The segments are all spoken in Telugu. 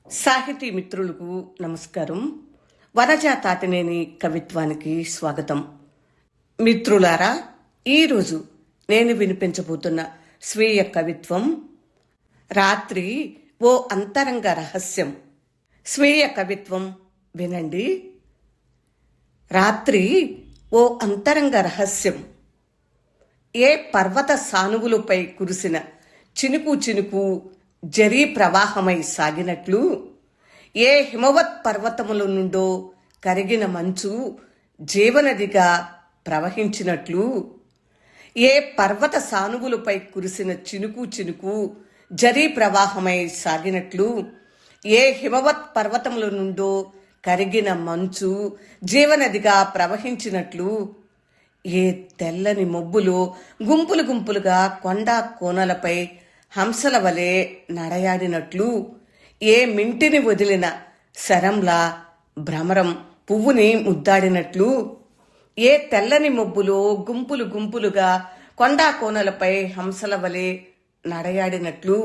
సాహితీ మిత్రులకు నమస్కారం. వనజ తాతినేని కవిత్వానికి స్వాగతం. మిత్రులారా, ఈరోజు నేను వినిపించబోతున్న స్వీయ కవిత్వం రాత్రి ఓ అంతరంగ రహస్యం. స్వీయ కవిత్వం వినండి. రాత్రి ఓ అంతరంగ రహస్యం. ఏ పర్వత సానువులపై కురిసిన చినుకు చినుకు జరీ ప్రవాహమై సాగినట్లు, ఏ హిమవత్ పర్వతముల నుండో కరిగిన మంచు జీవనదిగా ప్రవహించినట్లు, ఏ పర్వత సానువులపై కురిసిన చినుకు చినుకు జరీ ప్రవాహమై సాగినట్లు, ఏ హిమవత్ పర్వతముల నుండో కరిగిన మంచు జీవనదిగా ప్రవహించినట్లు, ఏ తెల్లని మబ్బులు గుంపులు గుంపులుగా కొండ కోనలపై హంసల వలె నడయాడినట్లు, ఏ మింటిని వదిలిన శరంలా భ్రమరం పువ్వుని ముద్దాడినట్లు, ఏ తెల్లని మబ్బులో గుంపులు గుంపులుగా కొండా కోనలపై హంసల వలె నడయాడినట్లు,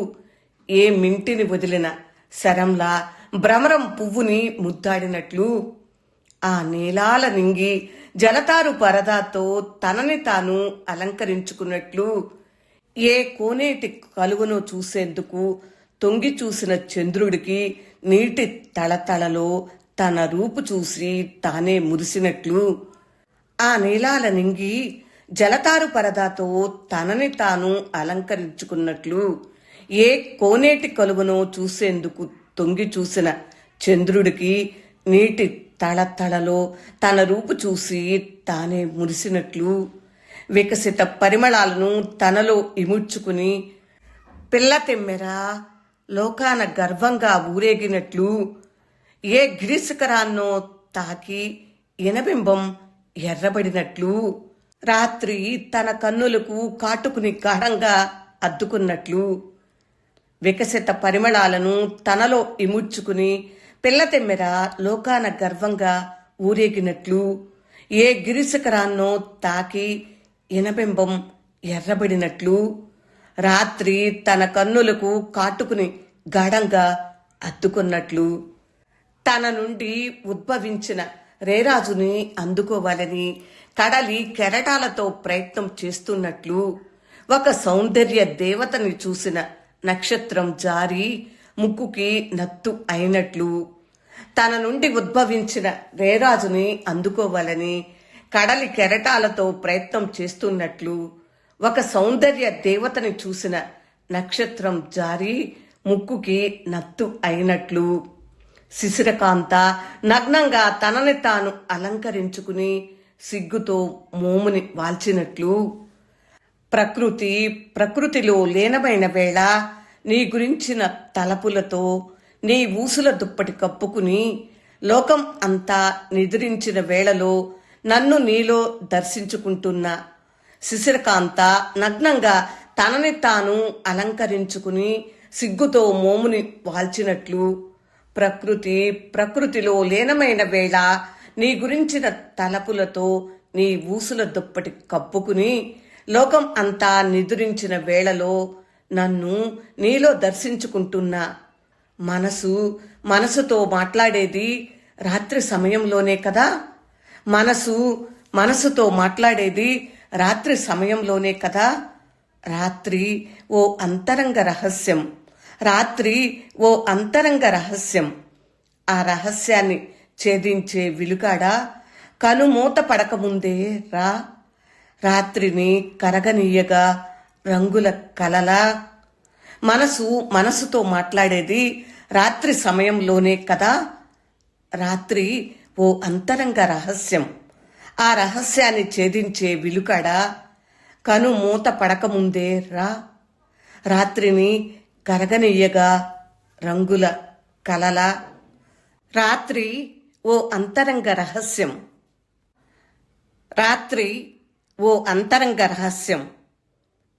ఏ మింటిని వదిలిన శరంలా భ్రమరం పువ్వుని ముద్దాడినట్లు, ఆ నీలాల నింగి జలతారు పరదాతో తనని తాను అలంకరించుకున్నట్లు, ఏ కోనేటి కలువను చూసేందుకు తొంగి చూసిన చంద్రుడికి నీటి తళతళలో తన రూపు చూసి తానే మురిసినట్లు, ఆ నీలాల నింగి జలతారు పరదాతో తనని తాను అలంకరించుకున్నట్లు, ఏ కోనేటి కలువను చూసేందుకు తొంగి చూసిన చంద్రుడికి నీటి తళతళలో తన రూపు చూసి తానే మురిసినట్లు, వికసిత పరిమళాలను తనలో ఇముడ్చుకుని పిల్ల తెమ్మెర లోకాన గర్వంగా ఊరేగినట్లు, ఏ గిరిశిఖరాన్నో తాకి ఇనబింబం ఎర్రబడినట్లు, రాత్రి తన కన్నులకు కాటుకుని గాఢంగా అద్దుకున్నట్లు, వికసిత పరిమళాలను తనలో ఇముడ్చుకుని పిల్ల తెమ్మెర లోకాన గర్వంగా ఊరేగినట్లు, ఏ గిరిశిఖరాన్నో తాకి ఇనబింబం ఎర్రబడినట్లు, రాత్రి తన కన్నులకు కాటుకుని గాఢంగా అద్దుకున్నట్లు, తన నుండి ఉద్భవించిన రేరాజుని అందుకోవాలని కడలి కెరటాలతో ప్రయత్నం చేస్తున్నట్లు, ఒక సౌందర్య దేవతని చూసిన నక్షత్రం జారి ముక్కుకి నత్తు అయినట్లు, తన నుండి ఉద్భవించిన రేరాజుని అందుకోవాలని కడలి కెరటాలతో ప్రయత్నం చేస్తున్నట్లు, ఒక సౌందర్య దేవతని చూసిన నక్షత్రం జారి ముక్కుకి నత్తు అయినట్లు, శిశిరకాంత నగ్నంగా తనని తాను అలంకరించుకుని సిగ్గుతో మోముని వాల్చినట్లు, ప్రకృతిలో లీనమైన వేళ నీ గురించిన తలపులతో నీ ఊసుల దుప్పటి కప్పుకుని లోకం అంతా నిద్రించిన వేళలో నన్ను నీలో దర్శించుకుంటున్న శిశిరకాంత నగ్నంగా తనని తాను అలంకరించుకుని సిగ్గుతో మోముని వాల్చినట్లు, ప్రకృతిలో లీనమైన వేళ నీ గురించిన తలపులతో నీ ఊసుల దుప్పటి కప్పుకుని లోకం అంతా నిద్రించిన వేళలో నన్ను నీలో దర్శించుకుంటున్నా. మనసుతో మాట్లాడేది రాత్రి సమయంలోనే కదా. మనసుతో మాట్లాడేది రాత్రి సమయంలోనే కదా. రాత్రి ఓ అంతరంగ రహస్యం. రాత్రి ఓ అంతరంగ రహస్యం. ఆ రహస్యాన్ని ఛేదించే విలుకాడా కనుమూత పడకముందే రా. రాత్రిని కరగనీయగా రంగుల కలలా. మనసుతో మాట్లాడేది రాత్రి సమయంలోనే కదా. రాత్రి ఓ అంతరంగ రహస్యం. ఆ రహస్యాన్ని ఛేదించే విలుకాడా కనుమూత పడకముందే రా. రాత్రిని కరగనీయగా రంగుల కలలా. రాత్రి ఓ అంతరంగ రహస్యం. రాత్రి ఓ అంతరంగ రహస్యం.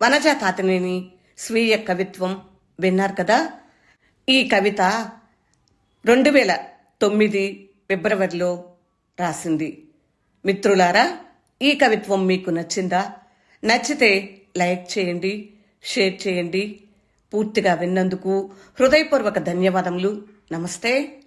వనజ తాతినేని స్వీయ కవిత్వం విన్నారు కదా. ఈ కవిత 2009 ఫిబ్రవరిలో రాసింది. మిత్రులారా, ఈ కవిత్వం మీకు నచ్చిందా? నచ్చితే లైక్ చేయండి, షేర్ చేయండి. పూర్తిగా విన్నందుకు హృదయపూర్వక ధన్యవాదములు. నమస్తే.